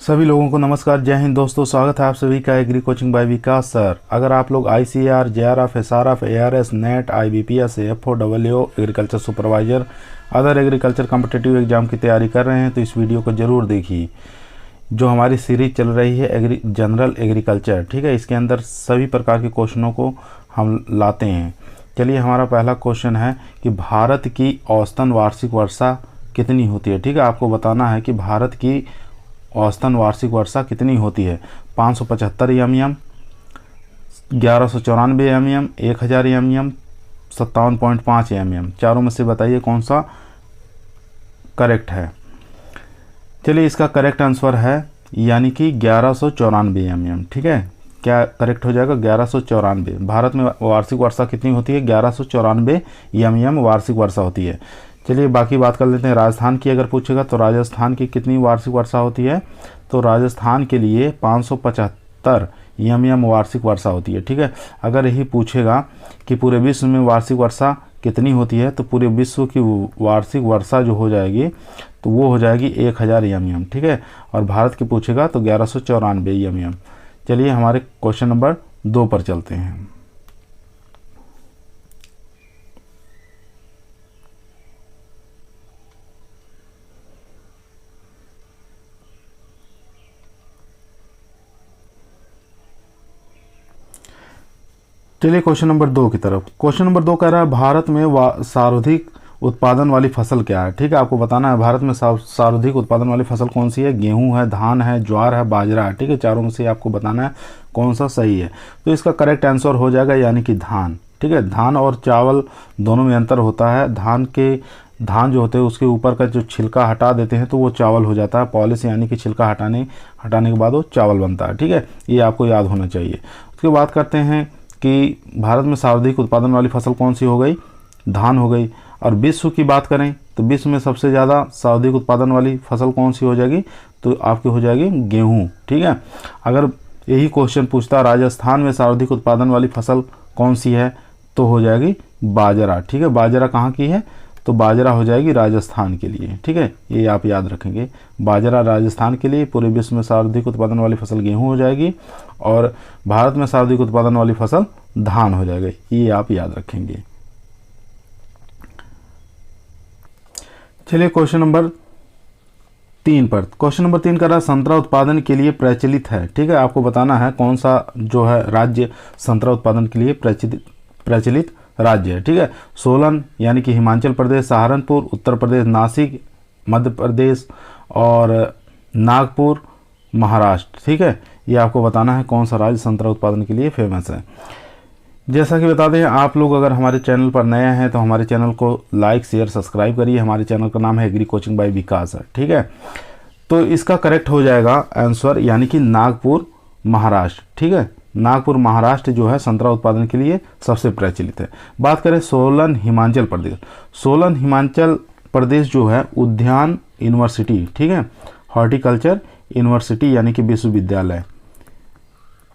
सभी लोगों को नमस्कार, जय हिंद दोस्तों। स्वागत है आप सभी का एग्री कोचिंग बाय विकास सर। अगर आप लोग ICAR, JRF, SRF, ARS, net, IBPS, FOWO, agriculture supervisor, other agriculture competitive exam की तैयारी कर रहे हैं तो इस वीडियो को ज़रूर देखिए। जो हमारी सीरीज चल रही है जनरल एग्रीकल्चर, ठीक है, इसके अंदर सभी प्रकार के क्वेश्चनों को हम लाते हैं। चलिए, हमारा पहला क्वेश्चन है कि भारत की औसतन वार्षिक वर्षा कितनी होती है। ठीक है, आपको बताना है कि भारत की औसतन वार्षिक वर्षा कितनी होती है। 575 mm, 1194 mm, 1000 mm, 57.5 mm। चारों में से बताइए कौन सा करेक्ट है। चलिए, इसका करेक्ट आंसर है यानी कि 1194 mm। ठीक है, क्या करेक्ट हो जाएगा? 1194। भारत में वार्षिक वर्षा कितनी होती है? 1194 mm वार्षिक वर्षा होती है। चलिए, बाकी बात कर लेते हैं। राजस्थान की अगर पूछेगा तो राजस्थान की कितनी वार्षिक वर्षा होती है? तो राजस्थान के लिए 575 mm वार्षिक वर्षा होती है। ठीक है, अगर यही पूछेगा कि पूरे विश्व में वार्षिक वर्षा कितनी होती है तो पूरे विश्व की वार्षिक वर्षा जो हो जाएगी तो वो हो जाएगी 1000 mm। ठीक है, और भारत की पूछेगा तो 1194 mm। चलिए, हमारे क्वेश्चन नंबर 2 पर चलते हैं। चलिए, क्वेश्चन नंबर 2 की तरफ। क्वेश्चन नंबर 2 कह रहा है भारत में सर्वाधिक उत्पादन वाली फसल क्या है। ठीक है, आपको बताना है भारत में सर्वाधिक उत्पादन वाली फसल कौन सी है। गेहूं है, धान है, ज्वार है, बाजरा है। ठीक है, चारों में से आपको बताना है कौन सा सही है। तो इसका करेक्ट आंसर हो जाएगा यानी कि धान। ठीक है, धान और चावल दोनों में अंतर होता है। धान जो होते हैं उसके ऊपर का जो छिलका हटा देते हैं तो वो चावल हो जाता है। पॉलिश यानी कि छिलका हटाने के बाद वो चावल बनता है। ठीक है, ये आपको याद होना चाहिए। उसके बाद करते हैं कि भारत में सर्वाधिक उत्पादन वाली फसल कौन सी हो गई? धान हो गई। और विश्व की बात करें तो विश्व में सबसे ज़्यादा सर्वाधिक उत्पादन वाली फसल कौन सी हो जाएगी? तो आपकी हो जाएगी गेहूं। ठीक है, अगर यही क्वेश्चन पूछता राजस्थान में सर्वाधिक उत्पादन वाली फसल कौन सी है तो हो जाएगी बाजरा। ठीक है, बाजरा कहाँ की है? तो बाजरा हो जाएगी राजस्थान के लिए। ठीक है, ये आप याद रखेंगे, बाजरा राजस्थान के लिए। पूरे विश्व में सर्वाधिक उत्पादन वाली फसल गेहूं हो जाएगी और भारत में सर्वाधिक उत्पादन वाली फसल धान हो जाएगी। ये आप याद रखेंगे। चलिए, क्वेश्चन नंबर 3 पर। क्वेश्चन नंबर 3 का रहा संतरा उत्पादन के लिए प्रचलित है। ठीक है, आपको बताना है कौन सा जो है राज्य संतरा उत्पादन के लिए प्रचलित राज्य है। ठीक है, सोलन यानी कि हिमाचल प्रदेश, सहारनपुर उत्तर प्रदेश, नासिक मध्य प्रदेश और नागपुर महाराष्ट्र। ठीक है, ये आपको बताना है कौन सा राज्य संतरा उत्पादन के लिए फेमस है। जैसा कि बता दें, आप लोग अगर हमारे चैनल पर नए हैं तो हमारे चैनल को लाइक शेयर सब्सक्राइब करिए। हमारे चैनल का नाम है एग्री कोचिंग बाय विकास है। ठीक है, तो इसका करेक्ट हो जाएगा आंसर यानी कि नागपुर महाराष्ट्र। ठीक है, नागपुर महाराष्ट्र जो है संतरा उत्पादन के लिए सबसे प्रचलित है। बात करें सोलन हिमाचल प्रदेश। सोलन हिमाचल प्रदेश जो है उद्यान यूनिवर्सिटी, ठीक है, हॉर्टिकल्चर यूनिवर्सिटी यानी कि विश्वविद्यालय,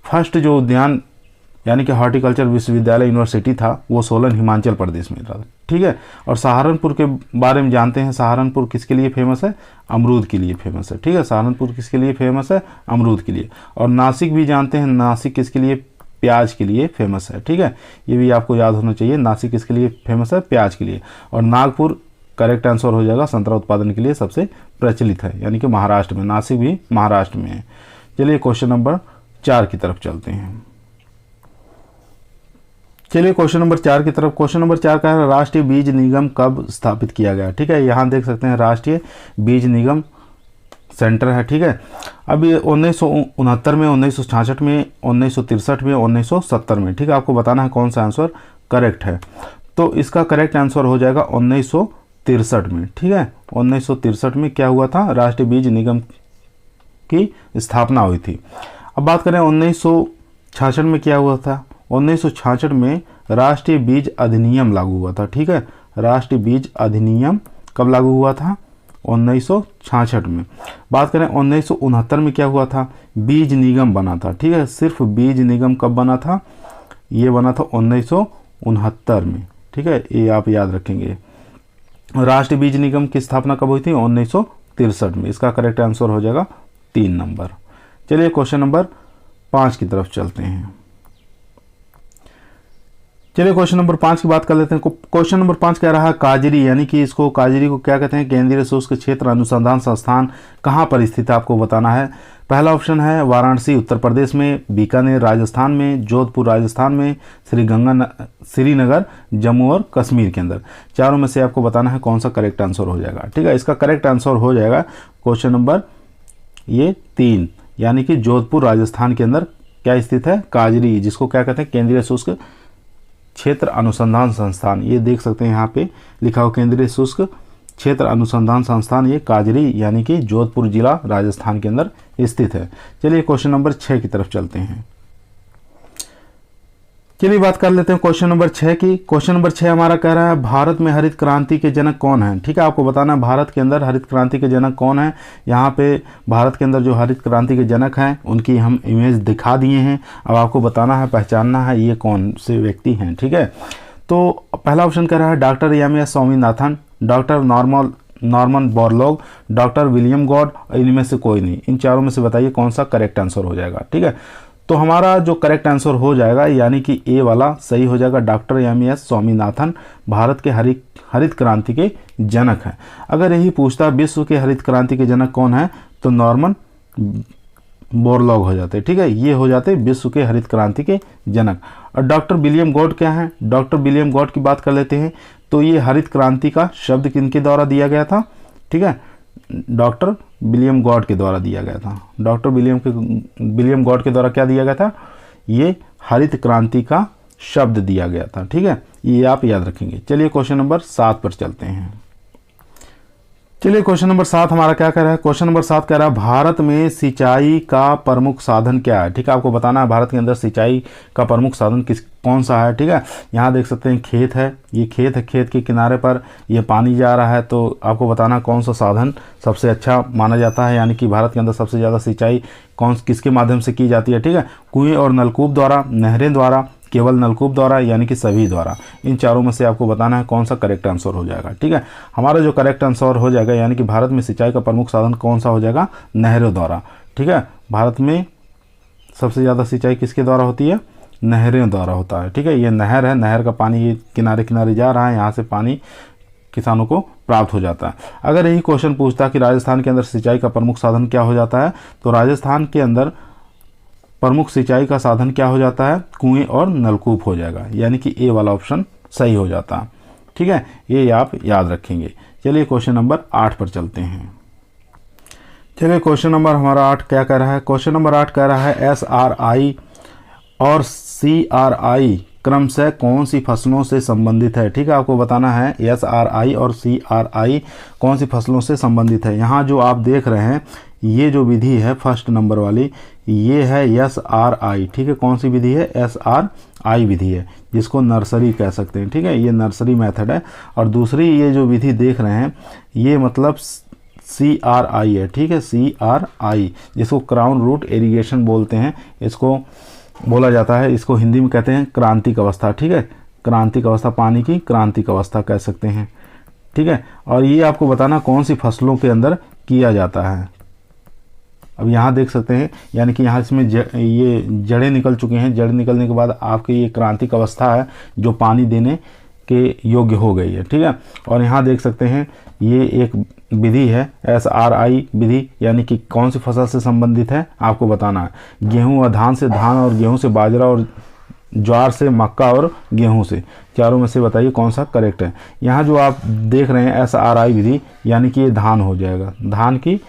फर्स्ट जो उद्यान यानी कि हॉर्टिकल्चर विश्वविद्यालय यूनिवर्सिटी था वो सोलन हिमाचल प्रदेश में था। ठीक है, और सहारनपुर के बारे में जानते हैं। सहारनपुर किसके लिए फेमस है? अमरूद के लिए फेमस है। ठीक है, सहारनपुर किसके लिए फेमस है? अमरूद के लिए। और नासिक भी जानते हैं, नासिक किसके लिए? प्याज के लिए फेमस है। ठीक है, ये भी आपको याद होना चाहिए, नासिक किसके लिए फेमस है? प्याज के लिए। और नागपुर करेक्ट आंसर हो जाएगा, संतरा उत्पादन के लिए सबसे प्रचलित है यानी कि महाराष्ट्र में। नासिक भी महाराष्ट्र में है। चलिए, क्वेश्चन नंबर 4 की तरफ चलते हैं। चलिए, क्वेश्चन नंबर 4 की तरफ। क्वेश्चन नंबर 4 का है राष्ट्रीय बीज निगम कब स्थापित किया गया? ठीक है, यहाँ देख सकते हैं राष्ट्रीय बीज निगम सेंटर है। ठीक है, अब ये 1969 में, 1966 में, 1963 में, 1970 में। ठीक है, आपको बताना है कौन सा आंसर करेक्ट है। तो इसका करेक्ट आंसर हो जाएगा 1963 में। ठीक है, 1963 में क्या हुआ था? राष्ट्रीय बीज निगम की स्थापना हुई थी। अब बात करें 1966 में क्या हुआ था? 1966 में राष्ट्रीय बीज अधिनियम लागू हुआ था। ठीक है, राष्ट्रीय बीज अधिनियम कब लागू हुआ था? 1966 में। बात करें 1969 में क्या हुआ था? बीज निगम बना था। ठीक है, सिर्फ बीज निगम कब बना था? ये बना था 1969 में। ठीक है, ये आप याद रखेंगे। राष्ट्रीय बीज निगम की स्थापना कब हुई थी? 1963 में। इसका करेक्ट आंसर हो जाएगा 3 नंबर। चलिए क्वेश्चन नंबर 5 की तरफ चलते हैं। चलिए क्वेश्चन नंबर 5 की बात कर लेते हैं। क्वेश्चन नंबर 5 कह रहा है काजरी, यानी कि इसको काजरी को क्या कहते हैं, केंद्रीय शुष्क क्षेत्र अनुसंधान संस्थान कहाँ पर स्थित है आपको बताना है। पहला ऑप्शन है वाराणसी उत्तर प्रदेश में, बीकानेर राजस्थान में, जोधपुर राजस्थान में, श्रीनगर जम्मू और कश्मीर के अंदर। चारों में से आपको बताना है कौन सा करेक्ट आंसर हो जाएगा। ठीक है, इसका करेक्ट आंसर हो जाएगा क्वेश्चन नंबर ये 3, यानी कि जोधपुर राजस्थान के अंदर क्या स्थित है, काजरी, जिसको क्या कहते हैं केंद्रीय शुष्क क्षेत्र अनुसंधान संस्थान। ये देख सकते हैं यहाँ पे लिखा हो केंद्रीय शुष्क क्षेत्र अनुसंधान संस्थान, ये काजरी यानी कि जोधपुर जिला राजस्थान के अंदर स्थित है। चलिए क्वेश्चन नंबर 6 की तरफ चलते हैं। चलिए बात कर लेते हैं क्वेश्चन नंबर 6 की। क्वेश्चन नंबर 6 हमारा कह रहा है भारत में हरित क्रांति के जनक कौन है। ठीक है, आपको बताना है भारत के अंदर हरित क्रांति के जनक कौन है। यहाँ पे भारत के अंदर जो हरित क्रांति के जनक हैं उनकी हम इमेज दिखा दिए हैं। अब आपको बताना है, पहचानना है ये कौन से व्यक्ति हैं। ठीक है, तो पहला ऑप्शन कह रहा है doctor M S. Swaminathan, doctor Norman Borlaug, doctor William Gaud, इनमें से कोई नहीं। इन चारों में से बताइए कौन सा करेक्ट आंसर हो जाएगा। ठीक है, तो हमारा जो करेक्ट आंसर हो जाएगा यानी कि ए वाला सही हो जाएगा। डॉक्टर एम.एस. स्वामीनाथन भारत के हरित क्रांति के जनक हैं। अगर यही पूछता विश्व के हरित क्रांति के जनक कौन है तो नॉर्मन बोरलॉग हो जाते। ठीक है, ये हो जाते विश्व के हरित क्रांति के जनक। और डॉक्टर विलियम गॉड क्या है, डॉक्टर विलियम गॉड की बात कर लेते हैं। तो ये हरित क्रांति का शब्द किनके द्वारा दिया गया था। ठीक है, डॉक्टर विलियम गॉड के द्वारा दिया गया था। डॉक्टर विलियम गॉड के द्वारा क्या दिया गया था, ये हरित क्रांति का शब्द दिया गया था। ठीक है, ये आप याद रखेंगे। चलिए क्वेश्चन नंबर 7 पर चलते हैं। चलिए क्वेश्चन नंबर 7 हमारा क्या कह रहा है। क्वेश्चन नंबर 7 कह रहा है भारत में सिंचाई का प्रमुख साधन क्या है। ठीक है, आपको बताना है भारत के अंदर सिंचाई का प्रमुख साधन कौन सा है। ठीक है, यहाँ देख सकते हैं खेत है, ये खेत है, खेत के किनारे पर ये पानी जा रहा है। तो आपको बताना कौन सा साधन सबसे अच्छा माना जाता है, यानी कि भारत के अंदर सबसे ज़्यादा सिंचाई किसके माध्यम से की जाती है। ठीक है, कुएँ और नलकूप द्वारा, नहरें द्वारा, केवल नलकूप द्वारा, यानी कि सभी द्वारा। इन चारों में से आपको बताना है कौन सा करेक्ट आंसर हो जाएगा। ठीक है, हमारा जो करेक्ट आंसर हो जाएगा यानी कि भारत में सिंचाई का प्रमुख साधन कौन सा हो जाएगा, नहरों द्वारा। ठीक है, भारत में सबसे ज़्यादा सिंचाई किसके द्वारा होती है, नहरों द्वारा होता है। ठीक है, ये नहर है, नहर का पानी ये किनारे किनारे जा रहा है, यहाँ से पानी किसानों को प्राप्त हो जाता है। अगर यही क्वेश्चन पूछता कि राजस्थान के अंदर सिंचाई का प्रमुख साधन क्या हो जाता है, तो राजस्थान के अंदर प्रमुख सिंचाई का साधन क्या हो जाता है, कुएं और नलकूप हो जाएगा, यानी कि ए वाला ऑप्शन सही हो जाता है। ठीक है, ये आप याद रखेंगे। चलिए क्वेश्चन नंबर 8 पर चलते हैं। चलिए क्वेश्चन नंबर हमारा 8 क्या कह रहा है। क्वेश्चन नंबर 8 कह रहा है SRI और CRI क्रमशः कौन सी फसलों से संबंधित है। ठीक है, आपको बताना है SRI और CRI कौन सी फसलों से संबंधित है। यहाँ जो आप देख रहे हैं ये जो विधि है फर्स्ट नंबर वाली, ये है SRI। ठीक है, कौन सी विधि है, SRI विधि है, जिसको नर्सरी कह सकते हैं। ठीक है, ये नर्सरी मेथड है। और दूसरी ये जो विधि देख रहे हैं ये मतलब CRI है। ठीक है, CRI जिसको क्राउन रूट इरिगेशन बोलते हैं, इसको बोला जाता है, इसको हिंदी में कहते हैं क्रांतिक अवस्था। ठीक है, क्रांतिक अवस्था, पानी की क्रांतिक अवस्था कह सकते हैं। ठीक है, और ये आपको बताना कौन सी फसलों के अंदर किया जाता है। अब यहाँ देख सकते हैं, यानी कि यहाँ इसमें ये जड़ें निकल चुकी हैं। जड़ निकलने के बाद आपकी ये क्रांतिक अवस्था है जो पानी देने के योग्य हो गई है। ठीक है, और यहाँ देख सकते हैं ये एक विधि है SRI विधि, यानी कि कौन सी फसल से संबंधित है आपको बताना है। गेहूँ और धान से, धान और गेहूँ से, बाजरा और ज्वार से, मक्का और गेहूं से। चारों में से बताइए कौन सा करेक्ट है। यहाँ जो आप देख रहे हैं SRI विधि, यानी कि ये धान हो जाएगा, धान की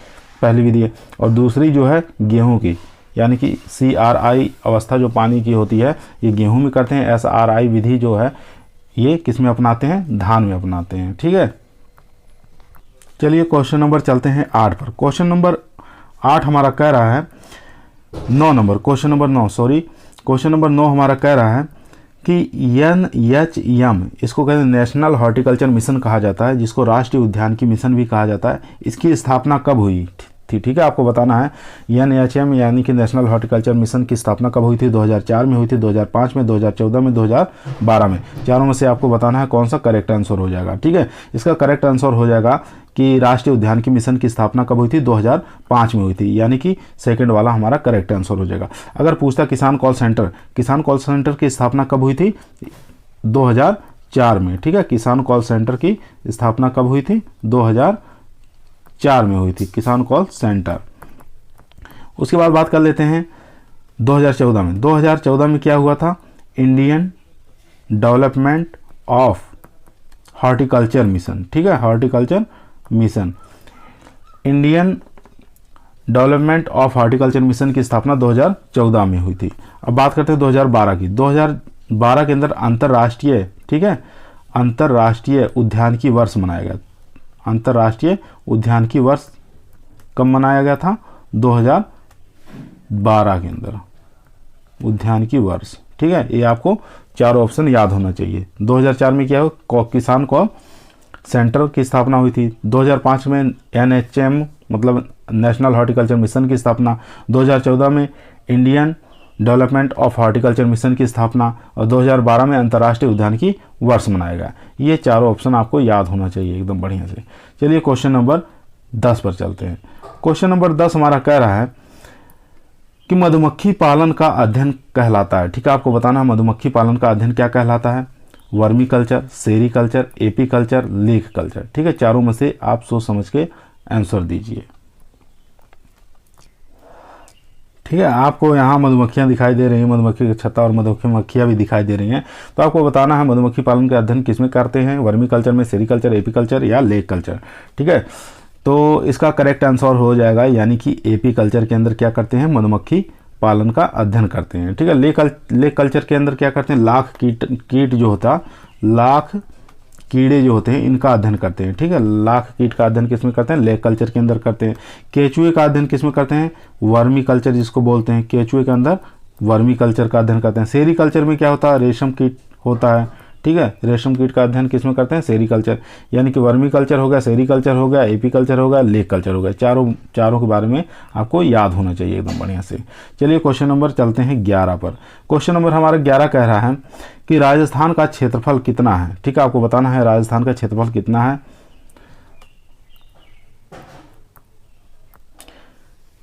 पहली विधि है। और दूसरी जो है गेहूं की, यानी कि CRI अवस्था जो पानी की होती है ये गेहूं में करते हैं। SRI विधि जो है ये किस में अपनाते हैं, धान में अपनाते हैं। ठीक है, चलिए क्वेश्चन नंबर चलते हैं 8 पर। क्वेश्चन नंबर 8 हमारा कह रहा है 9 number, question number 9 sorry, question number 9 हमारा कह रहा है कि NHM इसको कहते हैं नेशनल हॉर्टिकल्चर मिशन कहा जाता है, जिसको राष्ट्रीय उद्यान की मिशन भी कहा जाता है। इसकी स्थापना कब हुई थी। ठीक है, आपको बताना है NHM यानी कि नेशनल हॉर्टिकल्चर मिशन की स्थापना कब हुई थी। 2004 में हुई थी, 2005 में, 2014 में, 2012 में। चारों में से आपको बताना है कौन सा करेक्ट आंसर हो जाएगा। ठीक है, इसका करेक्ट आंसर हो जाएगा कि राष्ट्रीय उद्यानिकी मिशन की स्थापना कब हुई थी? 2005 में हुई थी, यानी कि सेकंड वाला हमारा करेक्ट आंसर हो जाएगा। अगर पूछता किसान कॉल सेंटर की स्थापना कब हुई थी? 2004 में। ठीक है, किसान कॉल सेंटर की स्थापना कब हुई थी? 2004 में हुई थी किसान कॉल सेंटर। उसके बाद बात कर लेते हैं 2014 में। 2014 में क्या हुआ था? Indian development of horticulture mission. ठीक है, horticulture mission, Indian development of horticulture mission की स्थापना 2014 में हुई थी। अब बात करते हैं 2012 की। 2012 के अंदर अंतर्राष्ट्रीय, ठीक है, अंतर्राष्ट्रीय उद्यानिकी वर्ष मनाया गया। अंतर्राष्ट्रीय उद्यानिकी वर्ष कब मनाया गया था? 2012 के अंदर उद्यानिकी वर्ष। ठीक है, ये आपको चारों ऑप्शन याद होना चाहिए। 2004 में क्या हो? किसान कॉल सेंटर की स्थापना हुई थी। 2005 में NHM मतलब नेशनल हॉर्टिकल्चर मिशन की स्थापना। 2014 में Indian development of horticulture mission की स्थापना और 2012 में अंतर्राष्ट्रीय उद्यानिकी वर्ष मनाया गया। ये चारों ऑप्शन आपको याद होना चाहिए एकदम बढ़िया से। चलिए क्वेश्चन नंबर 10 पर चलते हैं। क्वेश्चन नंबर 10 हमारा कह रहा है कि मधुमक्खी पालन का अध्ययन कहलाता है। ठीक है, आपको बताना है मधुमक्खी पालन का अध्ययन क्या कहलाता है? Vermi culture, sericulture, AP culture, leaf culture. ठीक है, चारों में से आप सोच समझ के आंसर दीजिए। ठीक है, आपको यहाँ मधुमक्खियाँ दिखाई दे रही हैं, मधुमक्खी का छत्ता और मधुमक्खियाँ भी दिखाई दे रही हैं। तो आपको बताना है मधुमक्खी पालन का अध्ययन किसमें करते हैं? वर्मी कल्चर में, सेरीकल्चर, एपी कल्चर या लेक कल्चर। ठीक है, तो इसका करेक्ट आंसर हो जाएगा यानी कि एपी कल्चर के अंदर क्या करते हैं? मधुमक्खी पालन का अध्ययन करते हैं। ठीक है, लेक कल्चर के अंदर क्या करते हैं? लाख कीट जो होता, लाख कीड़े जो होते हैं इनका अध्ययन करते हैं। ठीक है, लाख कीट का अध्ययन किसमें करते हैं? लेक कल्चर के अंदर करते हैं। केचुए का अध्ययन किसमें करते हैं? वर्मी कल्चर जिसको बोलते हैं, केचुए के अंदर वर्मी कल्चर का अध्ययन करते हैं। सेरीकल्चर में क्या होता है? रेशम कीट होता है। ठीक है, रेशम कीट का अध्ययन किसमें करते हैं? सेरीकल्चर, यानी कि वर्मी कल्चर हो गया, सेरीकल्चर हो गया, एपी कल्चर हो गया, लेक कल्चर हो गया। चारों के बारे में आपको याद होना चाहिए एकदम बढ़िया से। चलिए क्वेश्चन नंबर चलते हैं 11 पर। क्वेश्चन नंबर हमारा 11 कह रहा है कि राजस्थान का क्षेत्रफल कितना है? ठीक है, आपको बताना है राजस्थान का क्षेत्रफल कितना है।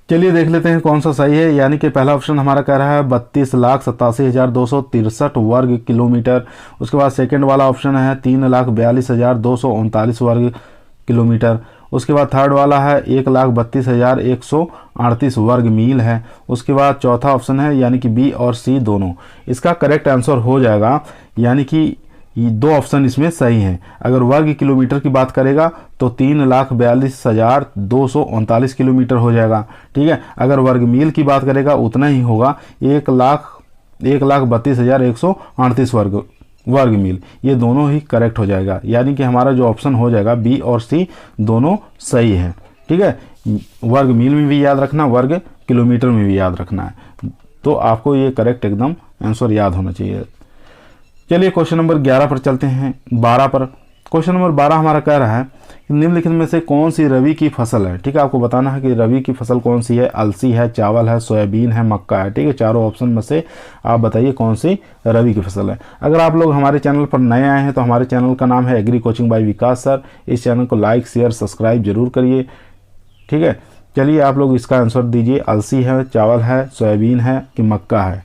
चलिए देख लेते हैं कौन सा सही है। यानी कि पहला ऑप्शन हमारा कह रहा है 32,87,263 वर्ग किलोमीटर। उसके बाद सेकंड वाला ऑप्शन है 3,42,239 वर्ग किलोमीटर। उसके बाद थर्ड वाला है 1,32,138 वर्ग मील है। उसके बाद चौथा ऑप्शन है यानी कि बी और सी दोनों। इसका करेक्ट आंसर हो जाएगा, यानी कि ये दो ऑप्शन इसमें सही हैं। अगर वर्ग किलोमीटर की बात करेगा तो 3,42,239 किलोमीटर हो जाएगा। ठीक है, अगर वर्ग मील की बात करेगा उतना ही होगा, 1,32,138 वर्ग मील। ये दोनों ही करेक्ट हो जाएगा, यानी कि हमारा जो ऑप्शन हो जाएगा बी और सी दोनों सही है। ठीक है, वर्ग मील में भी याद रखना, वर्ग किलोमीटर में भी याद रखना है, तो आपको ये करेक्ट एकदम आंसर याद होना चाहिए। चलिए क्वेश्चन नंबर 11 पर चलते हैं। 12 पर क्वेश्चन नंबर 12 हमारा कह रहा है कि निम्नलिखित में से कौन सी रबी की फसल है? ठीक है, आपको बताना है कि रबी की फसल कौन सी है। अलसी है, चावल है, सोयाबीन है, मक्का है। ठीक है, चारों ऑप्शन में से आप बताइए कौन सी रबी की फसल है। अगर आप लोग हमारे चैनल पर नए आए हैं तो हमारे चैनल का नाम है एग्री कोचिंग बाय विकास सर। इस चैनल को लाइक, शेयर, सब्सक्राइब जरूर करिए। ठीक है, चलिए आप लोग इसका आंसर दीजिए। अलसी है, चावल है, सोयाबीन है कि मक्का है?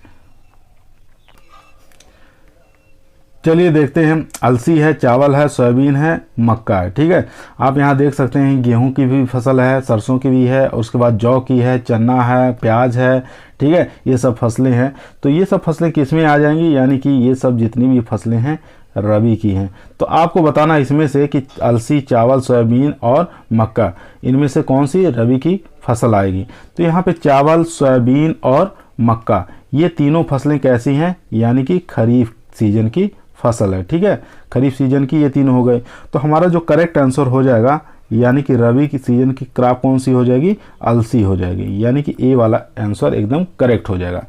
चलिए देखते हैं। अलसी है, चावल है, सोयाबीन है, मक्का है। ठीक है, आप यहाँ देख सकते हैं गेहूं की भी फसल है, सरसों की भी है, उसके बाद जौ की है, चना है, प्याज है। ठीक है, ये सब फसलें हैं। तो ये सब फसलें किस में आ जाएंगी? यानी कि ये सब जितनी भी फसलें हैं रबी की हैं। तो आपको बताना इसमें से कि अलसी, चावल, सोयाबीन और मक्का, इनमें से कौन सी रबी की फसल आएगी। तो यहाँ पे चावल, सोयाबीन और मक्का ये तीनों फसलें कैसी हैं? यानी कि खरीफ सीजन की फसल है। ठीक है, खरीफ सीजन की ये तीनों हो गए। तो हमारा जो करेक्ट आंसर हो जाएगा यानी कि रबी की सीजन की क्रॉप कौन सी हो जाएगी? अलसी हो जाएगी, यानी कि ए वाला आंसर एकदम करेक्ट हो जाएगा।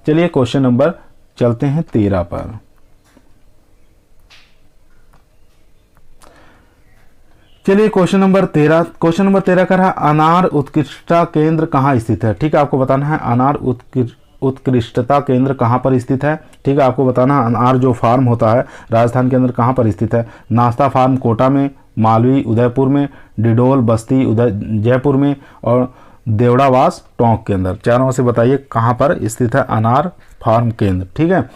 चलिए क्वेश्चन नंबर चलते हैं 13 पर। चलिए क्वेश्चन नंबर 13 कर रहा है अनार उत्कृष्टता केंद्र कहाँ स्थित है? ठीक है, आपको बताना है अनार उत्कृष्टता केंद्र कहाँ पर स्थित है। ठीक है, आपको बताना है अनार जो फार्म होता है राजस्थान के अंदर कहाँ पर स्थित है। नाश्ता फार्म कोटा में, मालवी उदयपुर में, डिडोल बस्ती जयपुर में, और देवड़ावास टोंक के अंदर। चारों में से बताइए कहाँ पर स्थित है अनार फार्म केंद्र। ठीक है,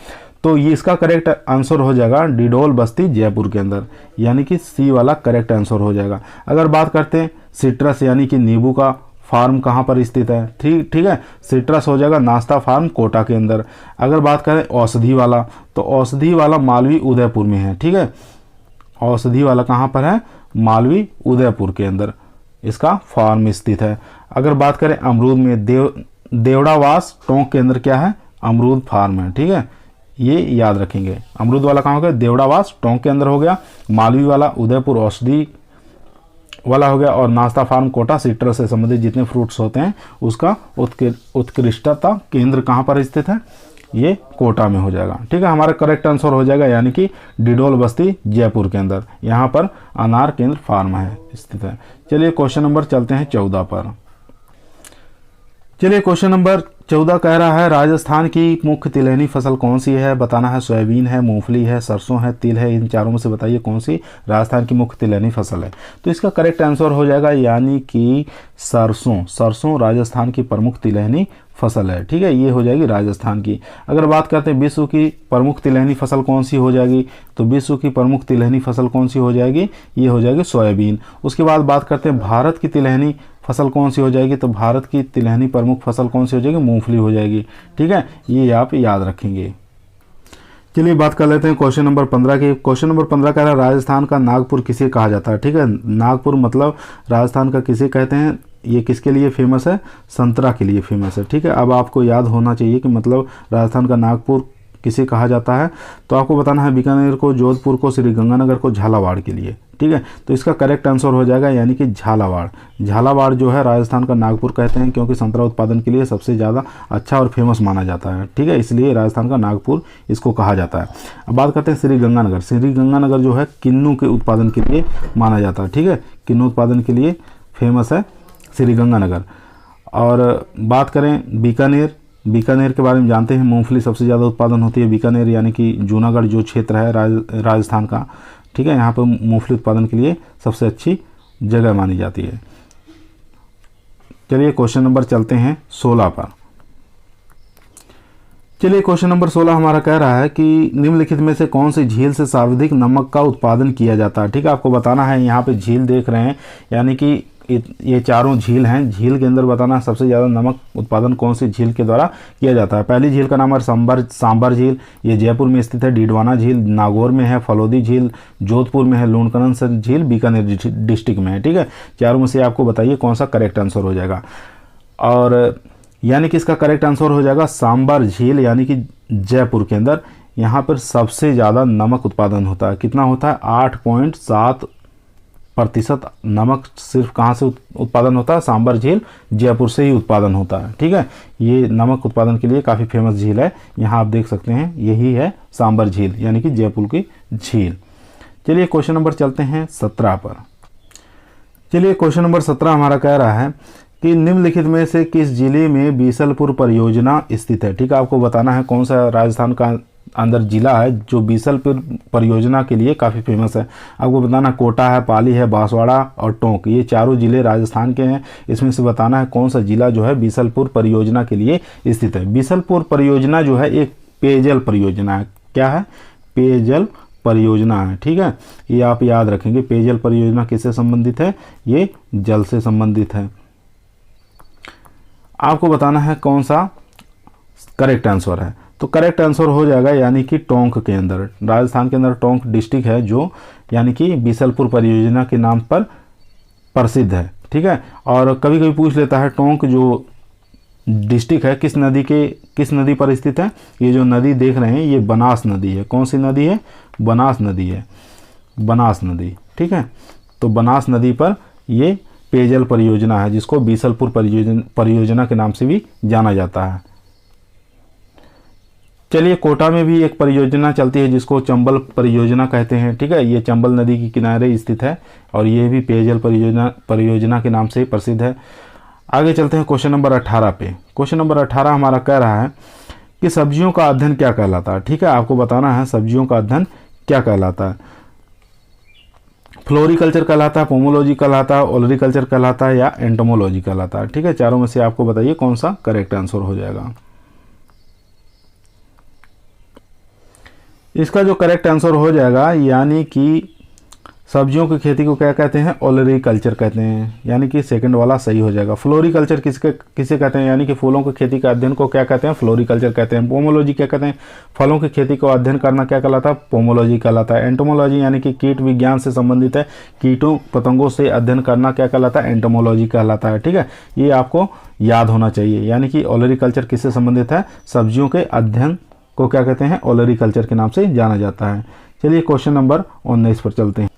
तो ये इसका करेक्ट आंसर हो जाएगा डिडोल बस्ती जयपुर के अंदर, यानी कि सी वाला करेक्ट आंसर हो जाएगा। अगर बात करते हैं सिट्रस यानी कि नींबू का फार्म कहाँ पर स्थित है, ठीक है, सिट्रस हो जाएगा नाश्ता फार्म कोटा के अंदर। अगर बात करें औषधि वाला, तो औषधि वाला मालवी उदयपुर में है। ठीक है, औषधि वाला कहाँ पर है, मालवी उदयपुर के अंदर इसका फार्म स्थित है। अगर बात करें अमरूद में, देवड़ावास टोंक के अंदर क्या है, अमरूद फार्म है। ठीक है, ये याद रखेंगे। अमरूद वाला कहाँ हो गया, देवड़ावास टोंक के अंदर हो गया, मालवी वाला उदयपुर औषधि वाला हो गया, और नाश्ता फार्म कोटा सिट्रस से संबंधित जितने फ्रूट्स होते हैं उसका उत्कृष्टता केंद्र कहाँ पर स्थित है, ये कोटा में हो जाएगा। ठीक है, हमारा करेक्ट आंसर हो जाएगा यानी कि डिडोल बस्ती जयपुर के अंदर, यहाँ पर अनार केंद्र फार्म है स्थित है। चलिए क्वेश्चन नंबर चलते हैं 14 पर। चलिए क्वेश्चन नंबर 14 कह रहा है राजस्थान की मुख्य तिलहनी फसल कौन सी है, बताना है सोयाबीन है, मूंगफली है, सरसों है, तिल है, इन चारों में से बताइए कौन सी राजस्थान की मुख्य तिलहनी फसल है। तो इसका करेक्ट आंसर हो जाएगा यानी कि सरसों राजस्थान की प्रमुख तिलहनी फसल है। ठीक है, ये हो जाएगी राजस्थान की। अगर बात करते हैं विश्व की प्रमुख तिलहनी फसल कौन सी हो जाएगी, तो विश्व की प्रमुख तिलहनी फसल कौन सी हो जाएगी, ये हो जाएगी सोयाबीन। उसके बाद बात करते हैं भारत की तिलहनी फसल कौन सी हो जाएगी, तो भारत की तिलहनी प्रमुख फसल कौन सी हो जाएगी, मूंगफली हो जाएगी। ठीक है, ये आप याद रखेंगे। चलिए बात कर लेते हैं क्वेश्चन नंबर 15 की। क्वेश्चन नंबर 15 कह रहा है राजस्थान का नागपुर किसे कहा जाता है। ठीक है, नागपुर मतलब राजस्थान का किसे कहते हैं, ये किसके लिए फेमस है, संतरा के लिए फेमस है। ठीक है, अब आपको याद होना चाहिए कि मतलब राजस्थान का नागपुर किसे कहा जाता है, तो आपको बताना है बीकानेर को, जोधपुर को, श्रीगंगानगर को, झालावाड़ के लिए। ठीक है, तो इसका करेक्ट आंसर हो जाएगा यानी कि झालावाड़। झालावाड़ जो है राजस्थान का नागपुर कहते हैं क्योंकि संतरा उत्पादन के लिए सबसे ज़्यादा अच्छा और फेमस माना जाता है। ठीक है, इसलिए राजस्थान का नागपुर इसको कहा जाता है। अब बात करते हैं श्रीगंगानगर। श्रीगंगानगर जो है किन्नू के उत्पादन के लिए माना जाता है। ठीक है, किन्नू उत्पादन के लिए फेमस है श्रीगंगानगर। और बात करें बीकानेर के बारे में जानते हैं, मूंगफली सबसे ज़्यादा उत्पादन होती है बीकानेर यानी कि जूनागढ़ जो क्षेत्र है राजस्थान का। ठीक है, यहाँ पर मूंगफली उत्पादन के लिए सबसे अच्छी जगह मानी जाती है। चलिए क्वेश्चन नंबर चलते हैं 16 पर। चलिए क्वेश्चन नंबर 16 हमारा कह रहा है कि निम्नलिखित में से कौन सी झील से सर्वाधिक नमक का उत्पादन किया जाता है। ठीक है, आपको बताना है, यहाँ पे झील देख रहे हैं यानी कि ये चारों झील हैं, झील के अंदर बताना सबसे ज़्यादा नमक उत्पादन कौन सी झील के द्वारा किया जाता है। पहली झील का नाम है सांबर झील, ये जयपुर में स्थित है। डीडवाना झील नागौर में है। फलोदी झील जोधपुर में है। लूणकरण झील बीकानेर डिस्ट्रिक्ट में है। ठीक है, चारों में से आपको बताइए कौन सा करेक्ट आंसर हो जाएगा, और यानी कि इसका करेक्ट आंसर हो जाएगा सांबर झील यानी कि जयपुर के अंदर। यहाँ पर सबसे ज़्यादा नमक उत्पादन होता है। कितना होता है, 8.7% नमक सिर्फ कहाँ से उत्पादन होता है, सांबर झील जयपुर से ही उत्पादन होता है। ठीक है, ये नमक उत्पादन के लिए काफ़ी फेमस झील है। यहाँ आप देख सकते हैं, यही है सांबर झील यानी कि जयपुर की झील। चलिए क्वेश्चन नंबर चलते हैं 17 पर। चलिए क्वेश्चन नंबर 17 हमारा कह रहा है कि निम्नलिखित में से किस जिले में बीसलपुर परियोजना स्थित है। ठीक है, आपको बताना है कौन सा राजस्थान का अंदर जिला है जो बीसलपुर परियोजना के लिए काफ़ी फेमस है। आपको बताना कोटा है, पाली है, बांसवाड़ा और टोंक, ये चारों जिले राजस्थान के हैं। इसमें से बताना है कौन सा जिला जो है बीसलपुर परियोजना के लिए स्थित है। बीसलपुर परियोजना जो है एक पेयजल परियोजना है। क्या है, पेयजल परियोजना है। ठीक है, ये आप याद रखेंगे। पेयजल परियोजना किससे संबंधित है, ये जल से संबंधित है। आपको बताना है कौन सा करेक्ट आंसर है, तो करेक्ट आंसर हो जाएगा यानी कि टोंक के अंदर, राजस्थान के अंदर टोंक डिस्ट्रिक्ट है जो यानी कि बीसलपुर परियोजना के नाम पर प्रसिद्ध है। ठीक है, और कभी कभी पूछ लेता है टोंक जो डिस्ट्रिक्ट है किस नदी पर स्थित है। ये जो नदी देख रहे हैं ये बनास नदी है। कौन सी नदी है, बनास नदी है, बनास नदी। ठीक है, तो बनास नदी पर ये पेयजल परियोजना है जिसको बीसलपुर परियोजना के नाम से भी जाना जाता है। चलिए कोटा में भी एक परियोजना चलती है जिसको चंबल परियोजना कहते हैं। ठीक है, ये चंबल नदी के किनारे स्थित है और ये भी पेयजल परियोजना के नाम से प्रसिद्ध है। आगे चलते हैं क्वेश्चन नंबर 18 पे। क्वेश्चन नंबर 18 हमारा कह रहा है कि सब्जियों का अध्ययन क्या कहलाता है। ठीक है, आपको बताना है सब्जियों का अध्ययन क्या कहलाता है। फ्लोरिकल्चर कहलाता है, पोमोलॉजी कहलाता है, ओलरिकल्चर कहलाता है या एंटोमोलॉजी कहलाता है। ठीक है, चारों में से आपको बताइए कौन सा करेक्ट आंसर हो जाएगा। इसका जो करेक्ट आंसर हो जाएगा यानी कि सब्जियों की खेती को क्या कहते हैं, ओलरिकल्चर कहते हैं, यानी कि सेकंड वाला सही हो जाएगा। फ्लोरिकल्चर किसे कहते हैं, यानी कि फूलों की खेती के अध्ययन को क्या कहते हैं, फ्लोरिकल्चर कहते हैं। पोमोलॉजी क्या कहते हैं, फलों की खेती को अध्ययन करना क्या कहलाता है, पोमोलॉजी कहलाता है। एंटोमोलॉजी यानी कि कीट विज्ञान से संबंधित है, कीटों पतंगों से अध्ययन करना क्या कहलाता है, एंटोमोलॉजी कहलाता है। ठीक है, ये आपको याद होना चाहिए। यानी कि ओलरिकल्चर किससे संबंधित है, सब्जियों के अध्ययन को क्या कहते हैं, ओलरिकल्चर के नाम से जाना जाता है। चलिए क्वेश्चन नंबर 19 पर चलते हैं।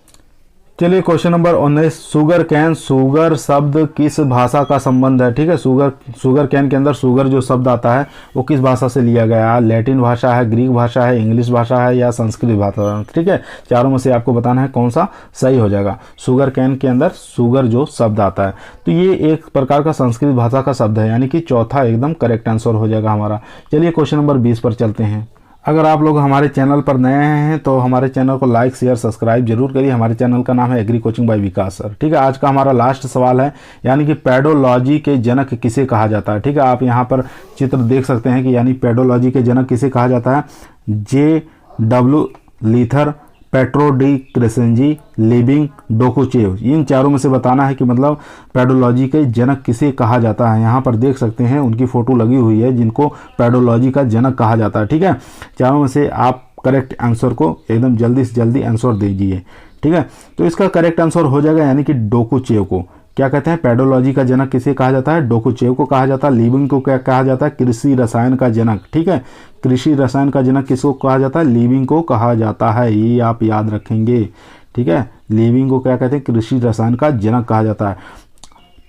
चलिए question number 19, sugar cane, sugar शब्द किस भाषा का संबंध है। ठीक है, सुगर कैन के अंदर सुगर जो शब्द आता है वो किस भाषा से लिया गया है, लैटिन भाषा है, ग्रीक भाषा है, इंग्लिश भाषा है या संस्कृत भाषा। ठीक है, चारों में से आपको बताना है कौन सा सही हो जाएगा। सुगर कैन के अंदर सुगर जो शब्द आता है तो ये एक प्रकार का संस्कृत भाषा का शब्द है, यानी कि चौथा एकदम करेक्ट आंसर हो जाएगा हमारा। चलिए क्वेश्चन नंबर 20 पर चलते हैं। अगर आप लोग हमारे चैनल पर नए हैं तो हमारे चैनल को लाइक शेयर सब्सक्राइब जरूर करिए। हमारे चैनल का नाम है एग्री कोचिंग बाय विकास सर। ठीक है, आज का हमारा लास्ट सवाल है, यानी कि पेडोलॉजी के जनक किसे कहा जाता है। ठीक है, आप यहाँ पर चित्र देख सकते हैं कि यानी पेडोलॉजी के जनक किसे कहा जाता है, J.W. Leather, Pietro de Crescenzi, लिविंग डोकोचेव। इन चारों में से बताना है कि मतलब पेडोलॉजी के जनक किसे कहा जाता है। यहाँ पर देख सकते हैं उनकी फोटो लगी हुई है जिनको पेडोलॉजी का जनक कहा जाता है। ठीक है, चारों में से आप करेक्ट आंसर को एकदम जल्दी से जल्दी आंसर दीजिए। ठीक है, तो इसका करेक्ट आंसर हो जाएगा यानी कि डोकोचेव को क्या कहते हैं, पेडोलॉजी का जनक किसे कहा जाता है, डोकोचेव को कहा जाता है। लिविंग को क्या कहा जाता है, कृषि रसायन का जनक। ठीक है, कृषि रसायन का जनक किसको कहा जाता है, लिविंग को कहा जाता है, ये आप याद रखेंगे। ठीक है, लिविंग को क्या कहते हैं, कृषि रसायन का जनक कहा जाता है।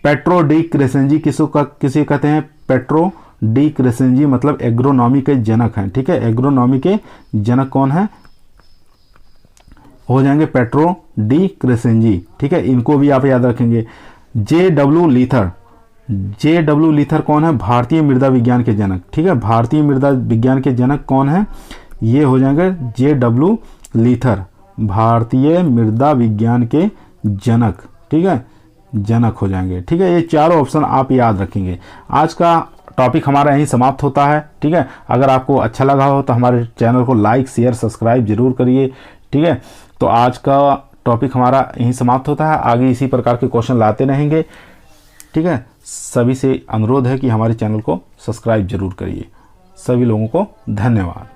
पेट्रो डी क्रेसेंजी किसे कहते हैं, पेट्रो डी क्रेसेंजी मतलब एग्रोनॉमी के जनक हैं। ठीक है, एग्रोनॉमी के जनक कौन है, हो जाएंगे पेट्रो डी क्रेसेंजी। ठीक है, इनको भी आप याद रखेंगे। J.W. Leathern, J.W. लीथर कौन है, भारतीय मृदा विज्ञान के जनक। ठीक है, भारतीय मृदा विज्ञान के जनक कौन है, ये हो जाएंगे J.W. लीथर, भारतीय मृदा विज्ञान के जनक। ठीक है, जनक हो जाएंगे। ठीक है, ये चारों ऑप्शन आप याद रखेंगे। आज का टॉपिक हमारा यहीं समाप्त होता है। ठीक है, अगर आपको अच्छा लगा हो तो हमारे चैनल को लाइक शेयर सब्सक्राइब जरूर करिए। ठीक है, तो आज का टॉपिक हमारा यहीं समाप्त होता है, आगे इसी प्रकार के क्वेश्चन लाते रहेंगे। ठीक है, सभी से अनुरोध है कि हमारे चैनल को सब्सक्राइब जरूर करिए। सभी लोगों को धन्यवाद।